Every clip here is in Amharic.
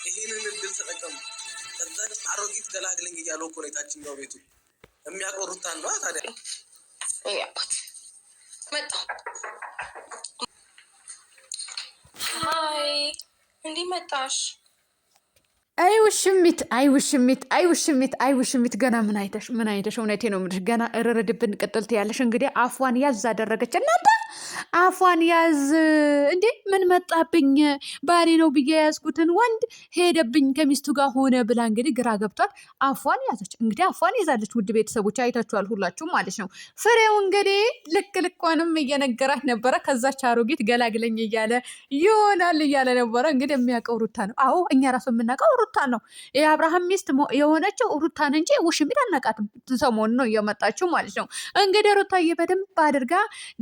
ይሄንን እድል ተጠቀሙ። ከዛች አሮጊት ገላግለኝ እያለው እኮ ነው የታችኛው ቤቱ የሚያቆሩታን ነው ታዲያ ያባት መጣ። ሃይ እንዴ መጣሽ? አይውሽሚት ገና ምን አይተሽ እውነቴ ነው የምልሽ ገና እርርድብን ቅጥልት ያለሽ እንግዲህ አፏን ያዝ አደረገች እናንተ አፏን ያዝ እንዴ ምን መጣብኝ ባሌ ነው ብዬ ያዝኩትን ወንድ ሄደብኝ ከሚስቱ ጋር ሆነ ብላ እንግዲህ ግራ ገብቷል አፏን ያዘች እንግዲህ አፏን ይዛለች ውድ ቤተሰቦች አይታችኋል ሁላችሁም ማለት ነው ፍሬው እንግዲህ ልኳንም እየነገራት ነበረ ከዛች አሮጊት ገላግለኝ እያለ ይሆናል እያለ ነበረ እንግዲህ የሚያውቀው ሩታ ነው አዎ እኛ ራሱ የምናውቀው ሩታ ነው የአብርሃም ሚስት የሆነችው ሩታን እንጂ ውሽሚት አናውቃትም ሰሞኑን ነው እየመጣችው ማለት ነው እንግዲህ ሩታዬ በደንብ አድርጋ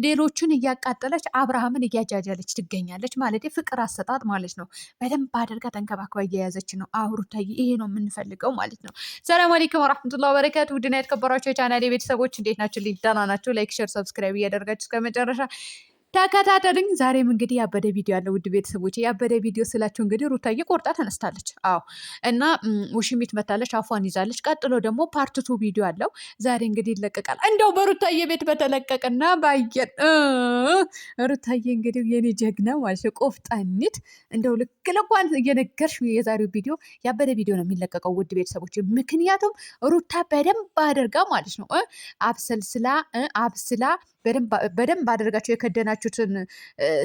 ሌሎችን እያቃጠለች አብርሃምን እያጃጃለች ትገኛለች ማለት ፍቅር አሰጣጥ ማለት ነው በደንብ አድርጋ ተንከባክባ እየያዘች ነው ሩታዬ ይሄ ነው የምንፈልገው ማለት ነው ሰላም አለይኩም ወራህመቱላሂ ወበረካቱ ውድና የተከበራችሁ የቻናሌ ቤተሰቦች እንዴት ናችሁ ደህና ናችሁ ላይክ ሼር ሰብስክራይብ እያደረጋችሁ እስከመጨረሻ ተከታተሉኝ ዛሬም እንግዲህ ያበደ ቪዲዮ አለ ውድ ቤተሰቦች ያበደ ቪዲዮ ስላችሁ እንግዲህ ሩታዬ ቆርጣ ተነስታለች አዎ እና ውሽሚት መታለች አፏን ይዛለች ቀጥሎ ደግሞ ፓርት 2 ቪዲዮ አለው ዛሬ እንግዲህ ይለቀቃል እንደው በሩታዬ ቤት በተለቀቀና ባየን ሩታዬ እንግዲህ የኔ ጀግና ማለት ቆፍጣኒት እንደው ልክለኳን እየነገርሽ የዛሬው ቪዲዮ ያበደ ቪዲዮ ነው የሚለቀቀው ውድ ቤተሰቦች ምክንያቱም ሩታ በደንብ አድርጋ ማለት ነው አብስላ በደንብ አድርጋችሁ የከደናችሁትን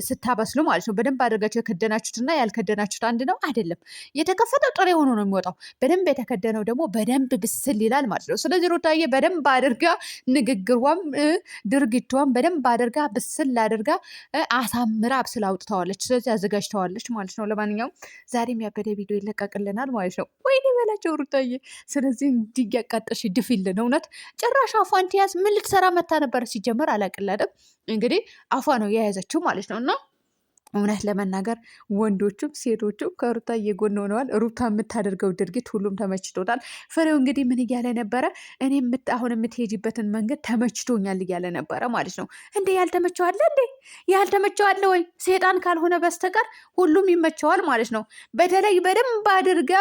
ስታበስሉ ማለት ነው በደንብ አድርጋችሁ የከደናችሁትና ያልከደናችሁት አንድ ነው አይደለም የተከፈተው ጥሬ ሆኖ ነው የሚወጣው በደንብ የተከደነው ደግሞ በደንብ ብስል ይላል ማለት ነው ስለዚህ ሩታዬ በደንብ አድርጋ ንግግሯም ድርጊቷም በደንብ አድርጋ ብስል አድርጋ አሳምራ አብስላ አውጥተዋለች ስለዚህ አዘጋጅተዋለች ማለት ነው ለማንኛውም ዛሬም ያበደ ቪዲዮ ይለቀቅልናል ማለት ነው ወይኔ በላቸው ሩታዬ ስለዚህ እንዲያቃጠሽ ድፊልን እውነት ጭራሽ አፏን ትያዝ ምን ልትሰራ መታ ነበር ሲጀመር አላቅላለም እንግዲህ አፏ ነው የያዘችው ማለት ነው እና እውነት ለመናገር ወንዶቹም ሴቶቹም ከሩታዬ ጎን ሆነዋል ሩታ የምታደርገው ድርጊት ሁሉም ተመችቶታል ፍሬው እንግዲህ ምን እያለ ነበረ እኔ አሁን የምትሄጂበትን መንገድ ተመችቶኛል እያለ ነበረ ማለት ነው እንዴ ያልተመቸዋለ ወይ ሴጣን ካልሆነ በስተቀር ሁሉም ይመቸዋል ማለት ነው በተለይ በደንብ አድርጋ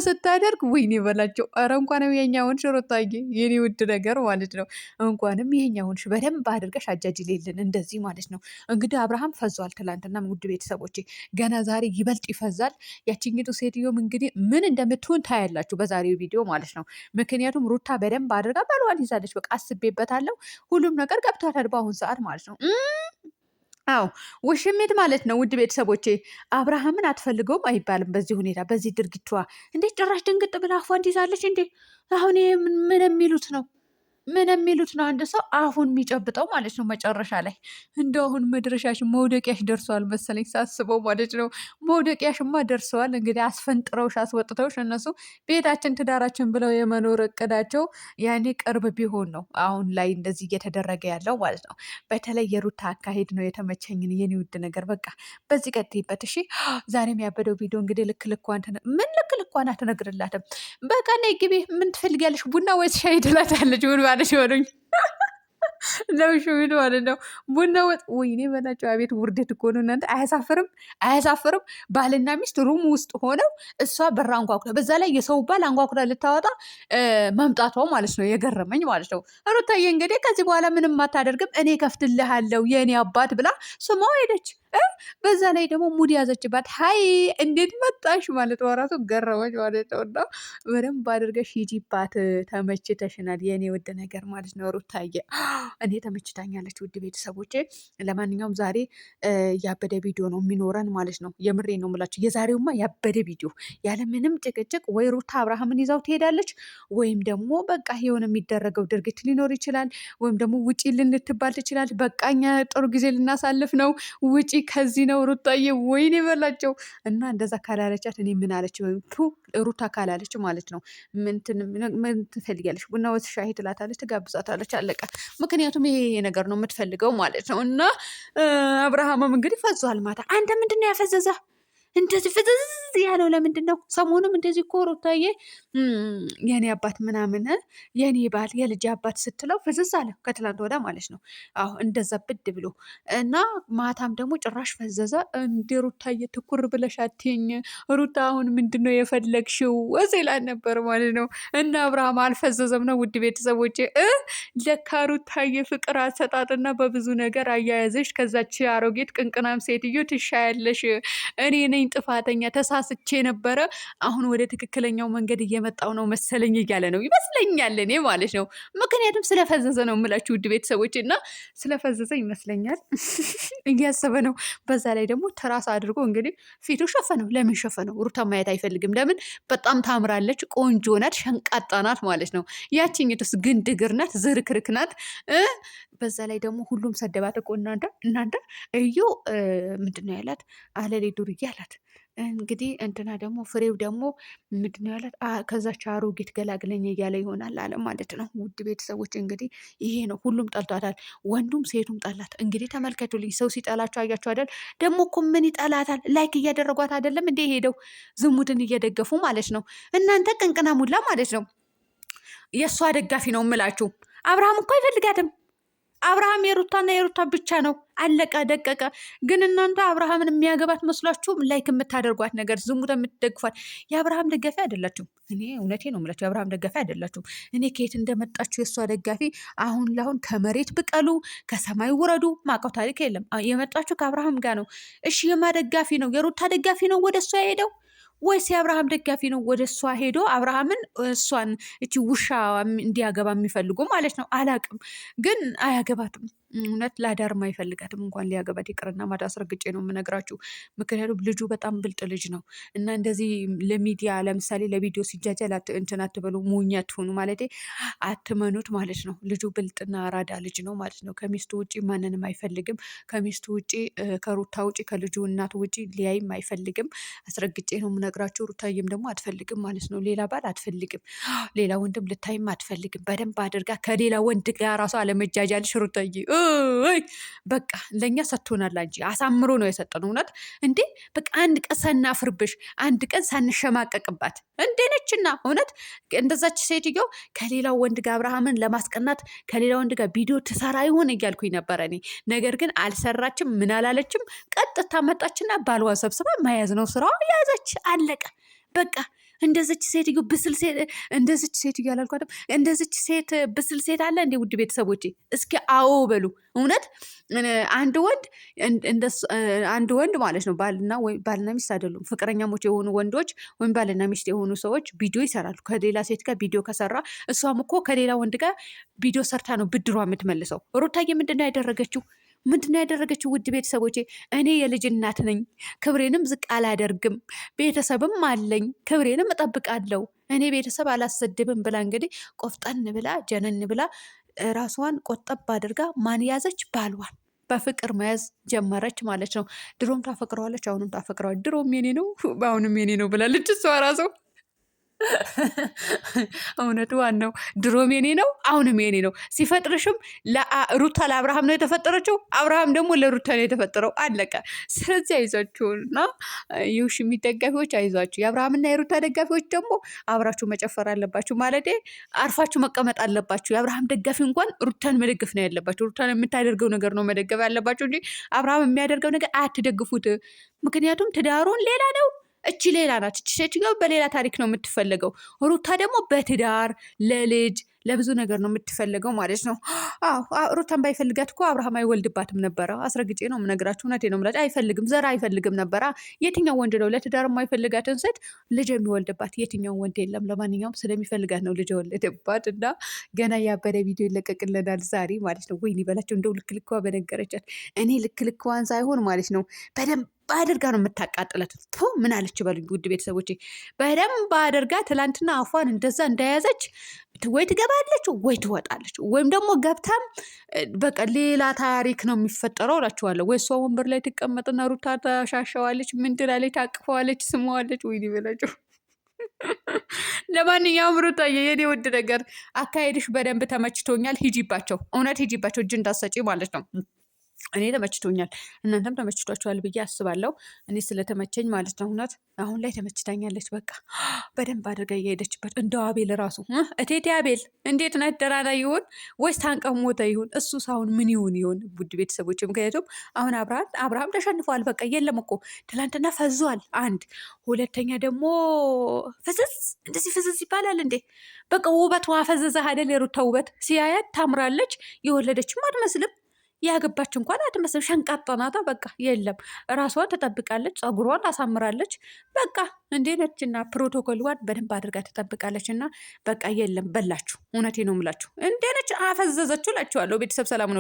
ስታደርግ ወይኔ በላቸው ኧረ እንኳንም የኛውን ሩታዬ የኔ ውድ ነገር ማለት ነው እንኳንም ይሄኛውን በደንብ አድርገሽ አጃጅሌልን እንደዚህ ማለት ነው እንግዲህ አብርሃም ፈዟል ትላንትና ውድ ቤተሰቦቼ ገና ዛሬ ይበልጥ ይፈዛል ያቺኝቱ ሴትዮም እንግዲህ ምን እንደምትሆን ታያላችሁ በዛሬው ቪዲዮ ማለት ነው ምክንያቱም ሩታ በደንብ አድርጋ ባሏን ይዛለች በቃ አስቤበታለሁ ሁሉም ነገር ገብቷታል በአሁን ሰዓት ማለት ነው አዎ ውሽሚት ማለት ነው ውድ ቤተሰቦቼ አብርሃምን አትፈልገውም አይባልም በዚህ ሁኔታ በዚህ ድርጊቷ እንዴት ጭራሽ ድንግጥ ብላ አፏን ትይዛለች እንዴ አሁን ምን የሚሉት ነው አንድ ሰው አሁን የሚጨብጠው ማለት ነው መጨረሻ ላይ እንደው አሁን መድረሻሽ መውደቂያሽ ደርሰዋል መሰለኝ ሳስበው ማለት ነው መውደቂያሽማ ደርሰዋል እንግዲህ አስፈንጥረውሽ አስወጥተውሽ እነሱ ቤታችን ትዳራችን ብለው የመኖር እቅዳቸው ያኔ ቅርብ ቢሆን ነው አሁን ላይ እንደዚህ እየተደረገ ያለው ማለት ነው በተለይ የሩታ አካሄድ ነው የተመቸኝን የኔ ውድ ነገር በቃ በዚህ ቀጥይበት እሺ ዛሬም ያበደው ቪዲዮ እንግዲህ ልክ ልኳን አትነግርላትም በቃ ነይ ግቢ ምን ትፈልጊያለሽ ቡና ወይስ ሻይ ትላታለች ባለሽ ወሩኝ ለውሽሚት ማለት ነው ቡና ወጥ ወይኔ በላቸው አቤት ውርደት እኮ ነው እናንተ አያሳፍርም ባልና ሚስት ሩም ውስጥ ሆነው እሷ በር አንኳኩታ በዛ ላይ የሰው ባል አንኳኩታ ልታወጣ መምጣቷ ማለት ነው የገረመኝ ማለት ነው ሩታዬ እንግዲህ ከዚህ በኋላ ምንም አታደርግም እኔ ከፍትልሃለሁ የእኔ አባት ብላ ስሟ ሄደች በዛ ላይ ደግሞ ሙድ ያዘችባት ሀይ እንዴት መጣሽ ማለት ወራቱ ገረመች ማለት ነው እና በደንብ አድርገሽ ሂጂባት ተመችተሽናል የእኔ ውድ ነገር ማለት ነው ሩታዬ እኔ ተመችታኛለች ውድ ቤተሰቦቼ ለማንኛውም ዛሬ ያበደ ቪዲዮ ነው የሚኖረን ማለት ነው የምሬ ነው የምላችሁ የዛሬውማ ያበደ ቪዲዮ ያለምንም ጭቅጭቅ ወይ ሩታ አብርሃምን ይዛው ትሄዳለች ወይም ደግሞ በቃ የሆነ የሚደረገው ድርጊት ሊኖር ይችላል ወይም ደግሞ ውጪ ልንትባል ትችላለች በቃኛ ጥሩ ጊዜ ልናሳልፍ ነው ውጪ ከዚህ ነው ሩታዬ ወይኔ በላቸው እና እንደዛ ካላለቻት እኔ ምን አለች ሩታ ካላለች ማለት ነው ምን ትፈልጊያለሽ ቡና ወይስ ሻይ ትላታለች ትጋብዛታለች አለቀ ምክንያቱም ይሄ ነገር ነው የምትፈልገው ማለት ነው እና አብርሃምም እንግዲህ ፈዟል ማታ አንተ ምንድን ነው ያፈዘዘ እንደዚህ ፍዝዝ ያለው ለምንድን ነው? ሰሞኑም እንደዚህ እኮ ሩታዬ የኔ አባት ምናምን የኔ ባል የልጅ አባት ስትለው ፍዝዝ አለ ከትላንት ወዳ ማለት ነው። አዎ እንደዛ ብድ ብሎ እና ማታም ደግሞ ጭራሽ ፈዘዘ። እንደ ሩታዬ ትኩር ብለሽ አትይኝ ሩታ አሁን ምንድን ነው የፈለግሽው ሲላል ነበር ማለት ነው። እና አብርሃም አልፈዘዘም ነው ውድ ቤተሰቦቼ። ለካ ሩታዬ ፍቅር አሰጣጥና በብዙ ነገር አያያዘሽ ከዛች አሮጌት ቅንቅናም ሴትዮ ትሻያለሽ። እኔ ነኝ ጥፋተኛ ተሳስቼ ነበረ፣ አሁን ወደ ትክክለኛው መንገድ እየመጣው ነው መሰለኝ እያለ ነው ይመስለኛል፣ እኔ ማለት ነው። ምክንያቱም ስለፈዘዘ ነው የምላችሁ ውድ ቤተሰቦች፣ እና ስለፈዘዘ ይመስለኛል እያሰበ ነው። በዛ ላይ ደግሞ ትራስ አድርጎ እንግዲህ ፊቱ ሸፈነው። ለምን ሸፈነው? ሩታ ማየት አይፈልግም። ለምን? በጣም ታምራለች፣ ቆንጆ ናት፣ ሸንቃጣ ናት ማለት ነው። ያችኝቱስ ግንድ እግር ናት፣ ዝርክርክ ናት። በዛ ላይ ደግሞ ሁሉም ሰደባት እኮ እናንተ እዩ ምንድን ነው ያላት? አለሌ ዱርዬ አላት። እንግዲህ እንትና ደግሞ ፍሬው ደግሞ ምንድን ነው ያላት? ከዛች አሮጊት ገላግለኝ እያለ ይሆናል አለ ማለት ነው። ውድ ቤተሰቦች እንግዲህ ይሄ ነው። ሁሉም ጠልቷታል፣ ወንዱም ሴቱም ጠላት። እንግዲህ ተመልከቱልኝ፣ ሰው ሲጠላቸው አያቸው አይደል? ደግሞ እኮ ምን ይጠላታል? ላይክ እያደረጓት አይደለም እንዴ? ሄደው ዝሙትን እየደገፉ ማለት ነው። እናንተ ቅንቅና ሙላ ማለት ነው። የእሷ ደጋፊ ነው የምላችሁ። አብርሃም እኮ አይፈልጋትም። አብርሃም የሩታና የሩታ ብቻ ነው። አለቀ ደቀቀ። ግን እናንተ አብርሃምን የሚያገባት መስሏችሁም ላይክ የምታደርጓት ነገር ዝሙት የምትደግፏት የአብርሃም ደጋፊ አይደላችሁም። እኔ እውነቴ ነው የምላችሁ የአብርሃም ደጋፊ አይደላችሁም። እኔ ከየት እንደመጣችሁ የእሷ ደጋፊ አሁን ለአሁን ከመሬት ብቀሉ ከሰማይ ውረዱ ማውቀው ታሪክ የለም። የመጣችሁ ከአብርሃም ጋር ነው። እሺ የማ ደጋፊ ነው? የሩታ ደጋፊ ነው ወደ እሷ የሄደው ወይስ የአብርሃም ደጋፊ ነው ወደ እሷ ሄዶ አብርሃምን እሷን እቺ ውሻ እንዲያገባ የሚፈልጉ ማለት ነው? አላቅም፣ ግን አያገባትም። እውነት ላዳርም አይፈልጋትም። እንኳን ሊያገባት ይቅርና ማዳ አስረግጬ ነው የምነግራችሁ። ምክንያቱም ልጁ በጣም ብልጥ ልጅ ነው እና እንደዚህ ለሚዲያ ለምሳሌ ለቪዲዮ ሲጃጃል እንትን አትበሉ፣ ሞኝ አትሆኑ ማለት አትመኑት ማለት ነው። ልጁ ብልጥና አራዳ ልጅ ነው ማለት ነው። ከሚስቱ ውጭ ማንንም አይፈልግም። ከሚስቱ ውጭ ከሩታ ውጭ ከልጁ እናቱ ውጭ ሊያይም አይፈልግም። አስረግጬ ነው የምነግራችሁ። ሩታዬም ደግሞ አትፈልግም ማለት ነው። ሌላ ባል አትፈልግም። ሌላ ወንድም ልታይም አትፈልግም። በደንብ አድርጋ ከሌላ ወንድ ጋር ራሷ አለመጃጃልሽ ሩታዬ በቃ ለእኛ ሰጥቶናል እንጂ አሳምሮ ነው የሰጠን። እውነት እንዴ በቃ አንድ ቀን ሳናፍርብሽ፣ አንድ ቀን ሳንሸማቀቅባት እንዴ ነችና እውነት እንደዛች ሴትዮ ከሌላው ወንድ ጋር አብርሃምን ለማስቀናት ከሌላ ወንድ ጋር ቪዲዮ ትሰራ ይሆን እያልኩኝ ነበረ እኔ። ነገር ግን አልሰራችም፣ ምን አላለችም። ቀጥታ መጣችና ባልዋን ሰብስባ መያዝ ነው ስራዋ። ያዘች፣ አለቀ በቃ። እንደዚች ሴትዮ ብስል ሴት እንደዚች ሴትዮ አላልኳትም? እንደዚች ሴት ብስል ሴት አለ እንዴ? ውድ ቤተሰቦቼ እስኪ አዎ በሉ። እውነት አንድ ወንድ ማለት ነው ባልና ሚስት አይደሉም፣ ፍቅረኛሞች የሆኑ ወንዶች ወይም ባልና ሚስት የሆኑ ሰዎች ቪዲዮ ይሰራሉ። ከሌላ ሴት ጋር ቪዲዮ ከሰራ እሷም እኮ ከሌላ ወንድ ጋር ቪዲዮ ሰርታ ነው ብድሯ የምትመልሰው። ሩታዬ ምንድን ነው ያደረገችው? ምንድን ነው ያደረገችው? ውድ ቤተሰቦቼ እኔ የልጅ እናት ነኝ፣ ክብሬንም ዝቅ አላደርግም፣ ቤተሰብም አለኝ፣ ክብሬንም እጠብቃለሁ፣ እኔ ቤተሰብ አላሰድብም ብላ እንግዲህ ቆፍጠን ብላ ጀነን ብላ ራሷን ቆጠብ አድርጋ ማን ያዘች? ባልዋን በፍቅር መያዝ ጀመረች ማለት ነው። ድሮም ታፈቅረዋለች፣ አሁንም ታፈቅረዋለች። ድሮም የኔ ነው አሁንም የኔ ነው ብላለች እሷ ራሷ። እውነቱ ዋናው ድሮም የኔ ነው አሁንም የኔ ነው። ሲፈጥርሽም ሩታ ለአብርሃም ነው የተፈጠረችው፣ አብርሃም ደግሞ ለሩታ ነው የተፈጠረው። አለቀ። ስለዚህ አይዟችሁና የውሽሚ ደጋፊዎች አይዟችሁ፣ የአብርሃምና የሩታ ደጋፊዎች ደግሞ አብራችሁ መጨፈር አለባችሁ። ማለቴ አርፋችሁ መቀመጥ አለባችሁ። የአብርሃም ደጋፊ እንኳን ሩታን መደገፍ ነው ያለባችሁ። ሩታን የምታደርገው ነገር ነው መደገፍ ያለባችሁ እንጂ አብርሃም የሚያደርገው ነገር አትደግፉት። ምክንያቱም ትዳሩን ሌላ ነው፣ እቺ ሌላ ናት። እቺ ሴትዮ በሌላ ታሪክ ነው የምትፈለገው። ሩታ ደግሞ በትዳር ለልጅ ለብዙ ነገር ነው የምትፈለገው ማለት ነው። ሩታን ባይፈልጋት እኮ አብርሃም አይወልድባትም ነበረ። አስረግጬ ነው የምነግራችሁ፣ እውነቴ ነው የምላችሁ። አይፈልግም፣ ዘር አይፈልግም ነበረ። የትኛው ወንድ ነው ለትዳር የማይፈልጋትን ሴት ልጅ የሚወልድባት? የትኛው ወንድ የለም። ለማንኛውም ስለሚፈልጋት ነው ልጅ የወለደባት። እና ገና ያበደ ቪዲዮ ይለቀቅልናል ዛሬ ማለት ነው። ወይኔ በላቸው እንደው ልክ ልክዋ በነገረቻት። እኔ ልክ ልክዋን ሳይሆን ማለት ነው በደንብ አድርጋ ነው የምታቃጥለት። ምን አለች በሉኝ ውድ ቤተሰቦቼ። በደንብ አድርጋ ትላንትና አፏን እንደዛ እንደያዘች ወይ ትገባለች ወይ ትወጣለች፣ ወይም ደግሞ ገብታም በቃ ሌላ ታሪክ ነው የሚፈጠረው እላችኋለሁ። ወይ እሷ ወንበር ላይ ትቀመጥና ሩታ ታሻሸዋለች፣ ምን ትላለች፣ ታቅፈዋለች፣ ስመዋለች። ወይ ይበላቸው። ለማንኛውም ሩታዬ የኔ ውድ ነገር አካሄድሽ በደንብ ተመችቶኛል። ሂጂባቸው፣ እውነት ሂጂባቸው፣ እጅ እንዳሰጪ ማለት ነው። እኔ ተመችቶኛል፣ እናንተም ተመችቷችኋል ብዬ አስባለሁ። እኔ ስለተመቸኝ ማለት ነው። እውነት አሁን ላይ ተመችታኛለች። በቃ በደንብ አድርጋ እየሄደችበት። እንደው አቤል ራሱ እቴቴ አቤል እንዴት ነህ? ደህና ነህ ይሁን ወይስ ታንቀህ ሞተ ይሁን? እሱ ሳሁን ምን ይሁን ውድ ቤተሰቦች? ምክንያቱም አሁን አብርሃም ተሸንፏል። በቃ የለም እኮ ትላንትና ፈዟል። አንድ ሁለተኛ ደግሞ ፍዝዝ፣ እንደዚህ ፍዝዝ ይባላል እንዴ? በቃ ውበቷ ፈዘዘ አይደል? የሩታ ውበት ሲያያት ታምራለች። የወለደችም አትመስልም፣ ያገባች እንኳን አትመስልም። ሸንቃጣ ናታ። በቃ የለም ራሷን ተጠብቃለች፣ ፀጉሯን አሳምራለች። በቃ እንዴ ነችና ፕሮቶኮልዋን በደንብ አድርጋ ተጠብቃለች። እና በቃ የለም በላችሁ። እውነቴ ነው የምላችሁ እንዴ ነች አፈዘዘችው እላችኋለሁ። ቤተሰብ ሰላም ነው።